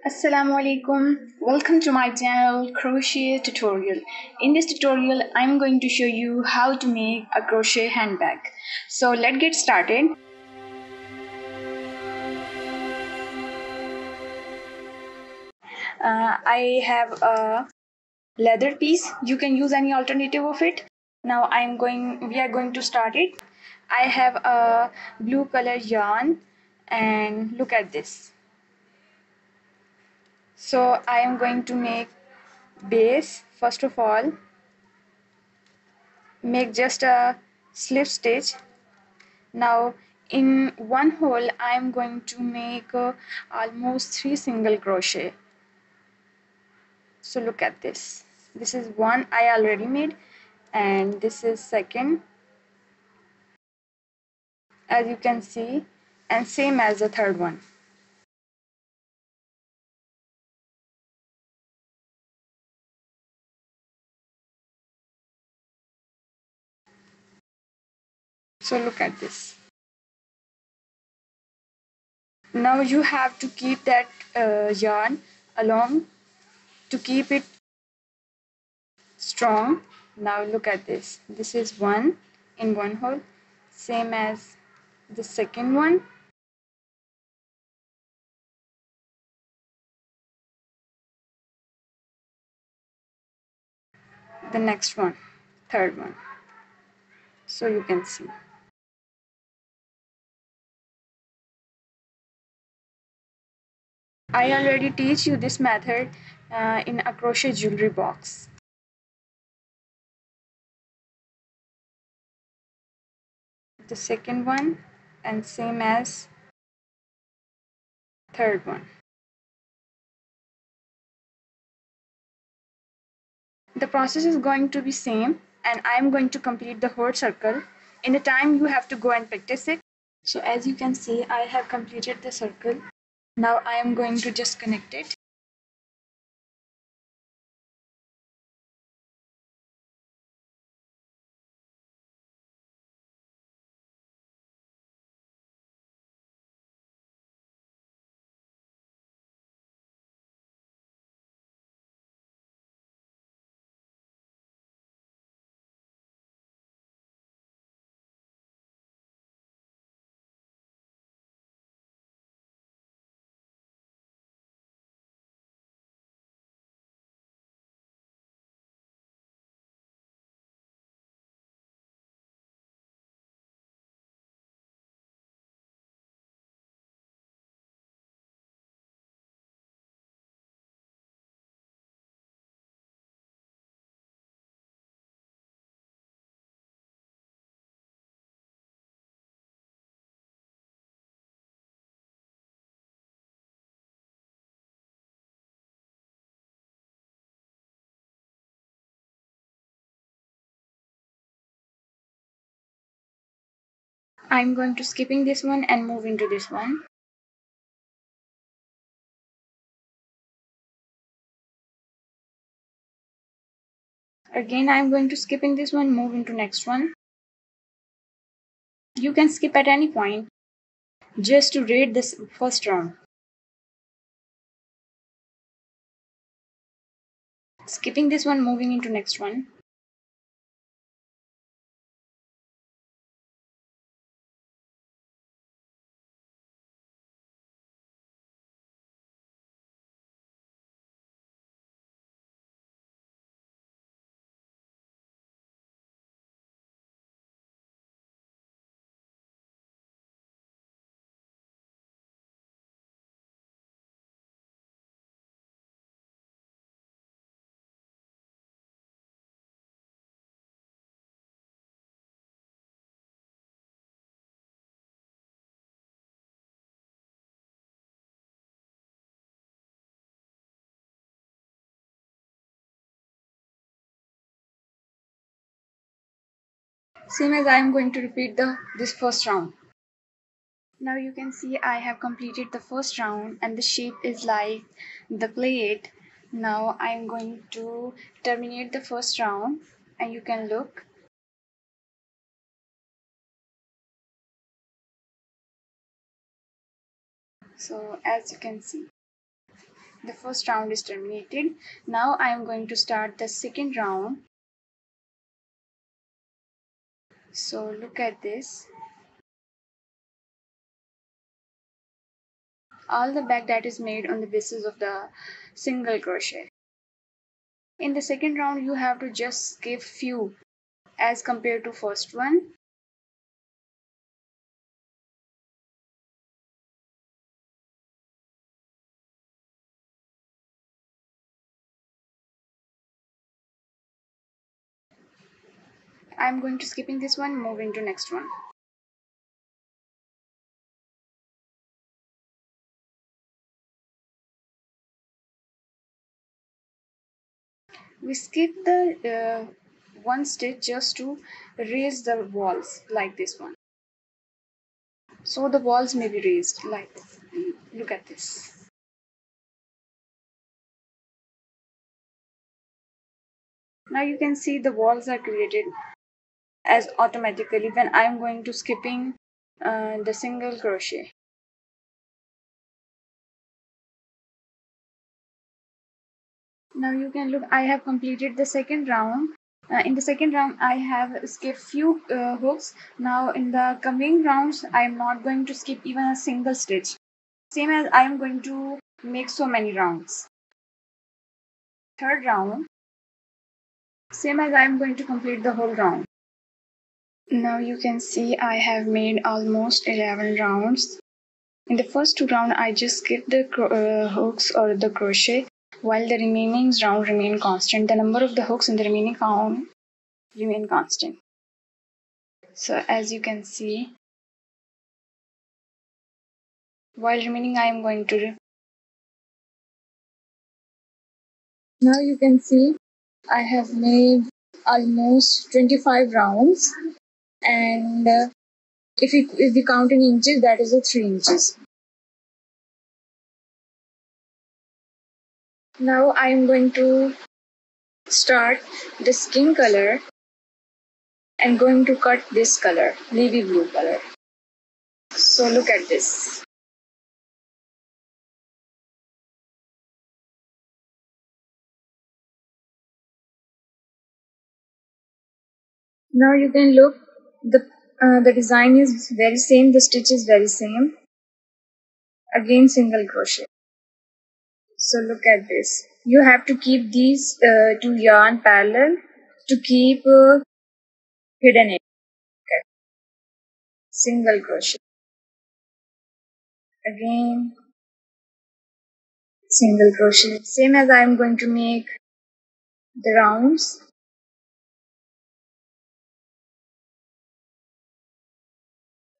Assalamu alaikum. Welcome to my channel Crochet tutorial. In this tutorial I'm going to show you how to make a crochet handbag. So let's get started. I have a leather piece. You can use any alternative of it. Now we are going to start it. I have a blue color yarn and look at this. So I am going to make base. First of all, make just a slip stitch. Now in one hole I am going to make almost 3 single crochet. So look at this. This is one I already made and this is second, as you can see, and same as the third one. So look at this. Now you have to keep that yarn along to keep it strong. Now look at this. This is one in one hole, same as the second one. The next one, third one. So you can see. I already teach you this method in a crochet jewelry box. The second one and same as third one. The process is going to be same and I am going to complete the whole circle. In the time you have to go and practice it. So as you can see, I have completed the circle. Now I am going to just connect it. I'm going to skipping this one and move into this one. Again, I'm going to skipping this one, move into next one. You can skip at any point just to read this first round. Skipping this one, moving into next one. Same as I am going to repeat this first round. Now you can see I have completed the first round and the shape is like the plate. Now I am going to terminate the first round and you can look. So as you can see, The first round is terminated. Now I am going to start the second round. So look at this. All the bag that is made on the basis of the single crochet. In the second round you have to just skip few as compared to first one. I'm going to skipping this one, move into next one. We skip the one stitch just to raise the walls like this one. So the walls may be raised like this. Look at this. Now you can see the walls are created as automatically when I am going to skipping the single crochet. Now you can look, I have completed the second round. In the second round I have skipped few hooks. Now in the coming rounds I am not going to skip even a single stitch. Same as I am going to make so many rounds. Third round, same as I am going to complete the whole round. Now you can see I have made almost 11 rounds. In the first two rounds I just skipped the hooks or the crochet, while the remaining round remain constant. The number of the hooks in the remaining round remain constant. So as you can see, while remaining I am going to. Now you can see I have made almost 25 rounds, and if we count in inches, that is a 3 inches. Now I am going to start the skin color and going to cut this color, navy blue color. So look at this. Now you can look, the design is very same, the stitch is very same. Again single crochet. So look at this. You have to keep these two yarn parallel to keep hidden it. Okay. Single crochet. Again single crochet. Same as I am going to make the rounds.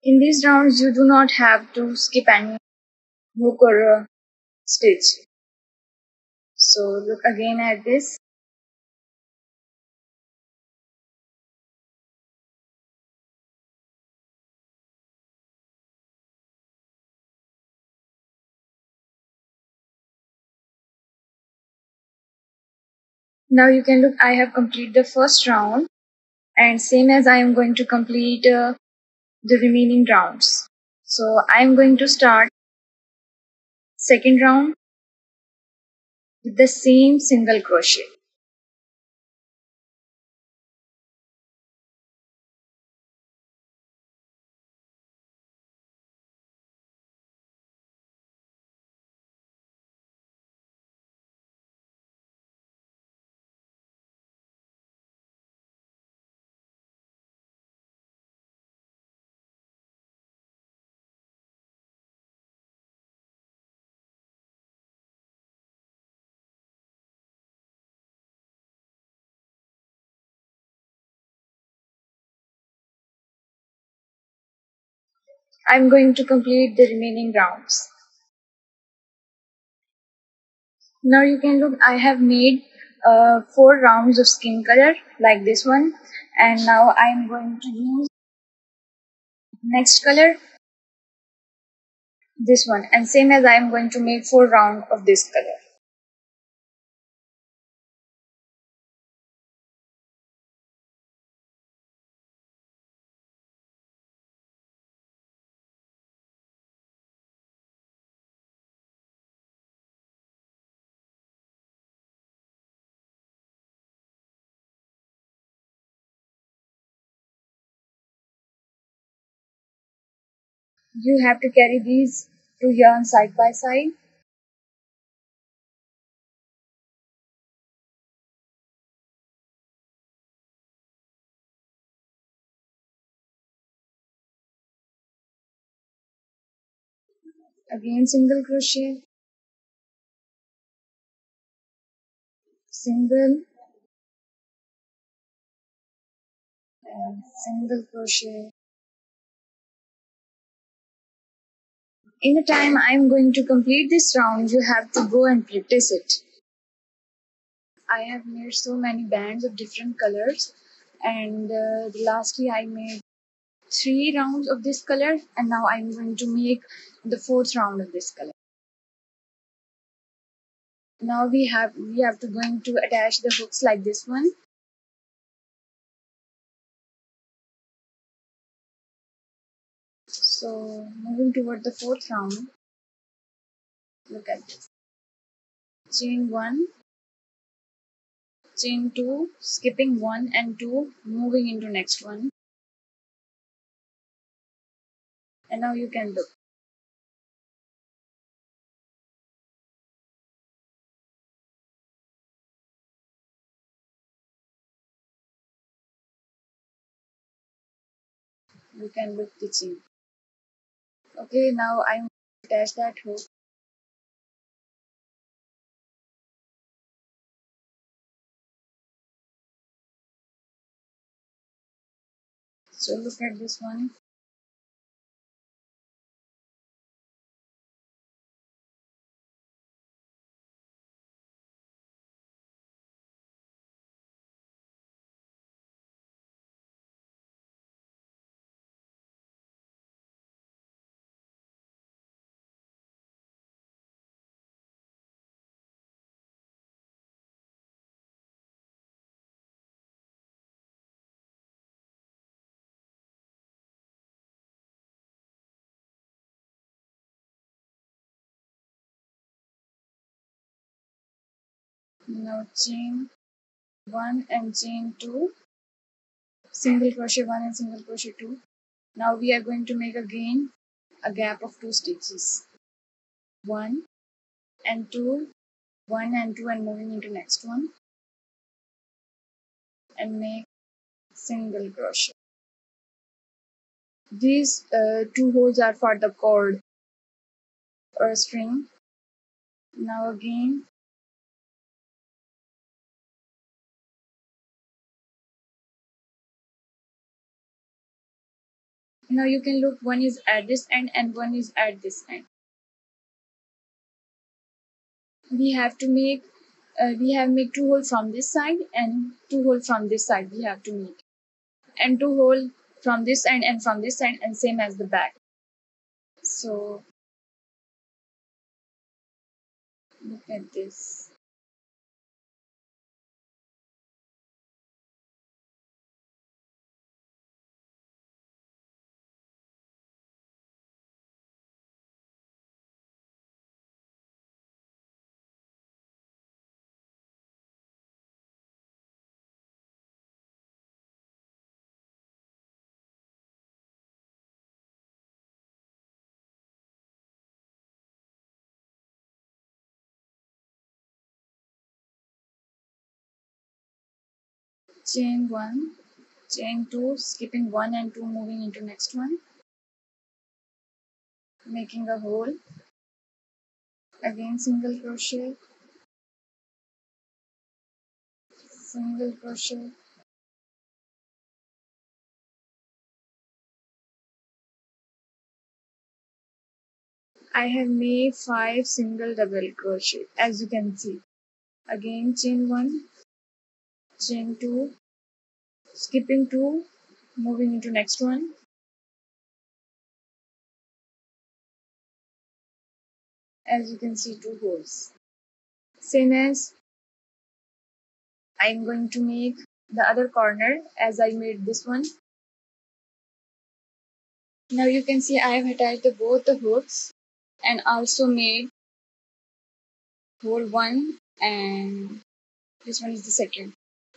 In these rounds you do not have to skip any hook or stitch. So look again at this. Now you can look, I have completed the first round, and same as I am going to complete the remaining rounds. So I am going to start second round with the same single crochet. I am going to complete the remaining rounds. Now you can look, I have made 4 rounds of skin color like this one, and now I am going to use next color, this one, and same as I am going to make 4 rounds of this color. You have to carry these two yarns side by side. Again single crochet, single and single crochet. In the time I am going to complete this round, you have to go and practice it. I have made so many bands of different colors, and lastly I made 3 rounds of this color, and now I'm going to make the 4th round of this color. Now we have to going to attach the hooks like this one. So moving toward the 4th round, look at this. Chain 1, chain 2, skipping 1 and 2, moving into next one. And now you can look. You can look the chain. Okay, now I'm attach that hook. So look at this one. Now chain 1 and chain 2, single crochet 1 and single crochet 2. Now we are going to make again a gap of 2 stitches. 1 and 2, 1 and 2, and moving into next one, and make single crochet. These 2 holes are for the cord or string. Now again now you can look, one is at this end and one is at this end. We have to make we have make 2 holes from this side and 2 holes from this side we have to make, and 2 holes from this end and from this side, and same as the back. So look at this. Chain 1, chain 2, skipping 1 and 2, moving into next one, making a hole, again single crochet, single crochet, I have made 5 single double crochet, as you can see. Again chain 1, chain 2, skipping 2, moving into next one, as you can see 2 holes. Same as I'm going to make the other corner as I made this one. Now you can see I have attached both the hooks and also made hole 1, and this one is the second,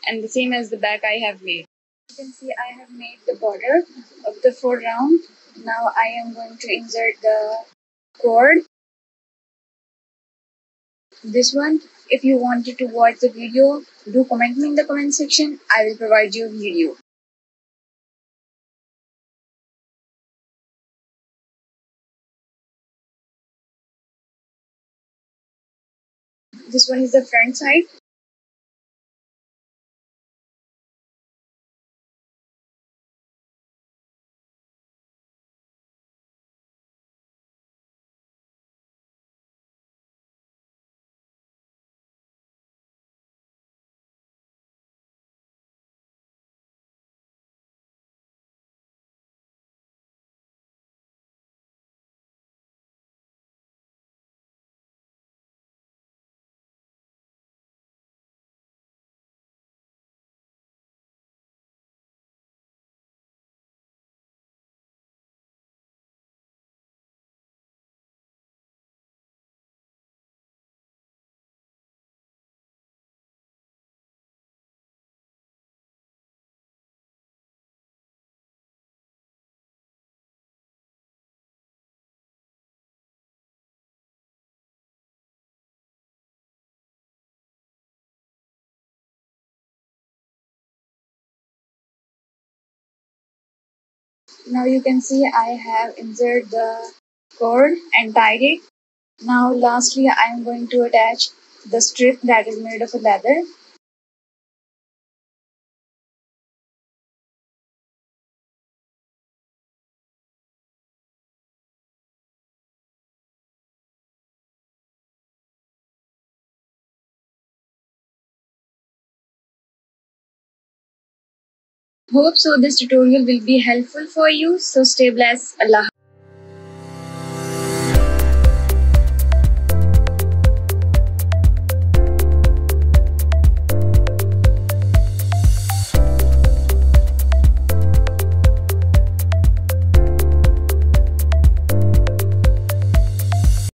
and the same as the back I have made. You can see I have made the border of the 4th round Now I am going to insert the cord. This one, if you wanted to watch the video, do comment me in the comment section. I will provide you a video. This one is the front side. Now you can see I have inserted the cord and tied it. Now lastly I am going to attach the strip that is made of a leather. Hope so this tutorial will be helpful for you. So stay blessed. Allah.